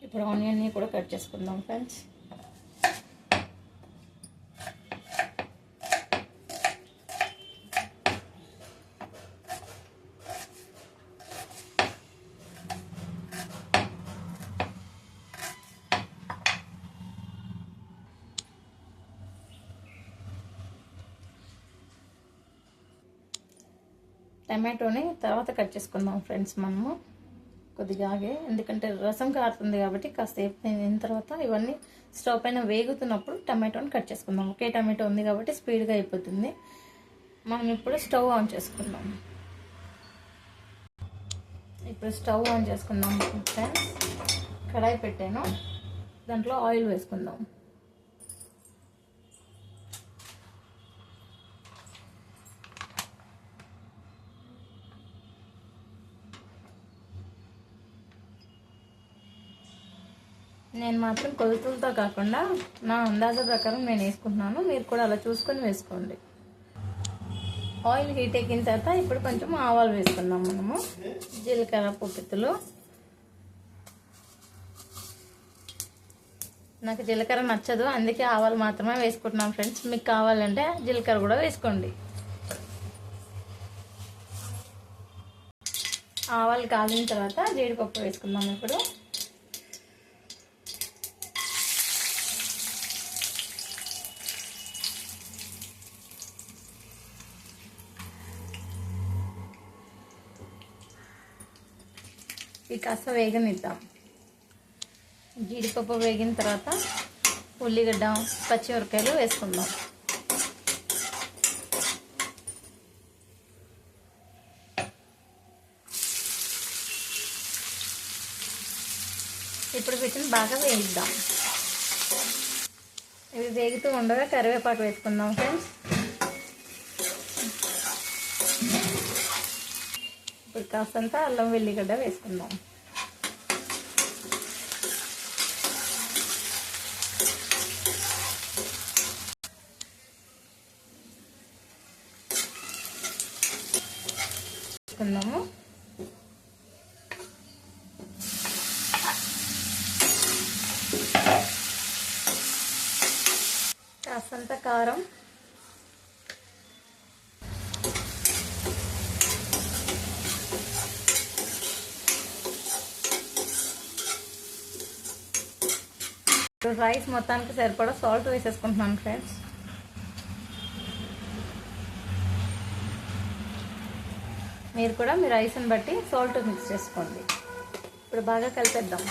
ఇప్పుడు ఆనియన్ని కూడా కట్ చేసుకుందాం ఫ్రెండ్స్. టమాటోని తర్వాత కట్ చేసుకుందాం ఫ్రెండ్స్. మనము కొద్దిగా ఎందుకంటే రసం కారుతుంది కాబట్టి కాసేపు అయిన తర్వాత ఇవన్నీ స్టవ్ పైన వేగుతున్నప్పుడు టమాటోని కట్ చేసుకుందాం. ఒకే టమాటో ఉంది కాబట్టి స్పీడ్గా అయిపోతుంది. మనం ఇప్పుడు స్టవ్ ఆన్ చేసుకుందాం. ఫ్రెండ్స్. కడాయి పెట్టాను, దాంట్లో ఆయిల్ వేసుకుందాం. నేను మాత్రం కొలతలతో కాకుండా నా అందాజ ప్రకారం నేను వేసుకుంటున్నాను. మీరు కూడా అలా చూసుకొని వేసుకోండి. ఆయిల్ హీట్ ఎక్కిన తర్వాత ఇప్పుడు కొంచెం ఆవాలు వేసుకుందాం. మనము జీలకర్ర పొట్టులు. నాకు జీలకర్ర నచ్చదు, అందుకే ఆవాలు మాత్రమే వేసుకుంటున్నాం ఫ్రెండ్స్. మీకు కావాలంటే జీలకర్ర కూడా వేసుకోండి. ఆవాలు కాలిన తర్వాత జీడిపప్పు వేసుకుందాం. ఇప్పుడు ఇవి కాస్త వేగనిద్దాం. జీడిపప్పు వేగిన తర్వాత ఉల్లిగడ్డ, పచ్చిమిరపకాయలు వేసుకుందాం. ఇప్పుడు వీటిని బాగా వేయిద్దాం. ఇవి వేగుతూ ఉండగా కరివేపాకు వేసుకుందాం ఫ్రెండ్స్. ఇప్పుడు కాస్తంత అల్లం వెల్లిగడ్డ వేసుకుందాం. వేసుకుందాము. కాస్తంత కారం, రైస్ మొత్తానికి సరిపడా సాల్ట్ వేసేసుకుంటున్నాను ఫ్రెండ్స్. మీరు కూడా మీ రైస్ని బట్టి సాల్ట్ మిక్స్ చేసుకోండి. ఇప్పుడు బాగా కలిపేద్దాం.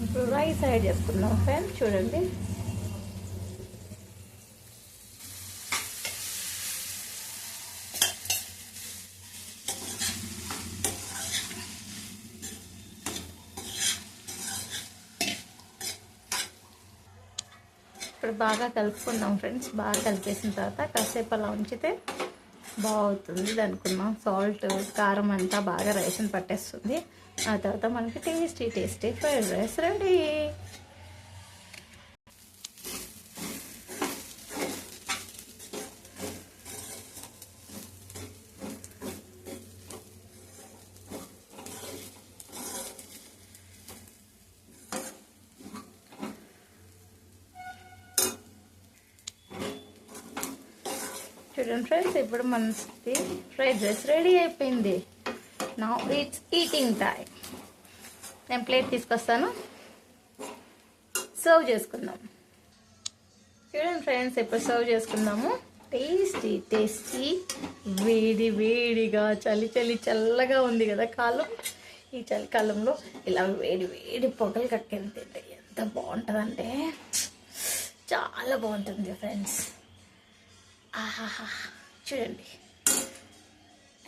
ఇప్పుడు రైస్ యాడ్ చేసుకుందాం ఫ్రెండ్స్. చూడండి, ఇప్పుడు బాగా కలుపుకుందాం ఫ్రెండ్స్. బాగా కలిపేసిన తర్వాత కాసేపు అలా ఉంచితే బాగుంటుంది అనుకున్నాం. సాల్ట్, కారం అంతా బాగా రైస్ని పట్టేస్తుంది. ఆ తర్వాత మనకి టేస్టీ ఫ్రైడ్ రైస్ రెడీ. చూడండి ఫ్రెండ్స్, ఇప్పుడు మనకి ఫ్రైడ్ రైస్ రెడీ అయిపోయింది. Now it's eating time. నేను ప్లేట్ తీసుకొస్తాను, సర్వ్ చేసుకుందాం. చూడండి ఫ్రెండ్స్, ఇప్పుడు సర్వ్ చేసుకుందాము. టేస్టీ వేడిగా చల్లగా ఉంది కదా కాలం. ఈ చలికాలంలో ఇలా వేడి పొగలు కట్టుకెళ్ళి తింటే ఎంత బాగుంటుందంటే చాలా బాగుంటుంది ఫ్రెండ్స్. ఆహాహా, చూడండి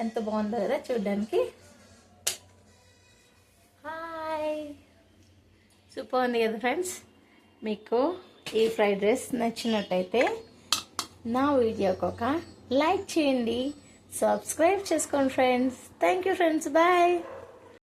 ఎంత బాగుందో కదా చూడడానికి. హాయ్, సూపర్ ఉంది కదా ఫ్రెండ్స్. మీకు ఈ ఫ్రైడ్ రైస్ నచ్చినట్టయితే నా వీడియోకి ఒక లైక్ చేయండి, సబ్స్క్రైబ్ చేసుకోండి friends. Thank you friends, bye.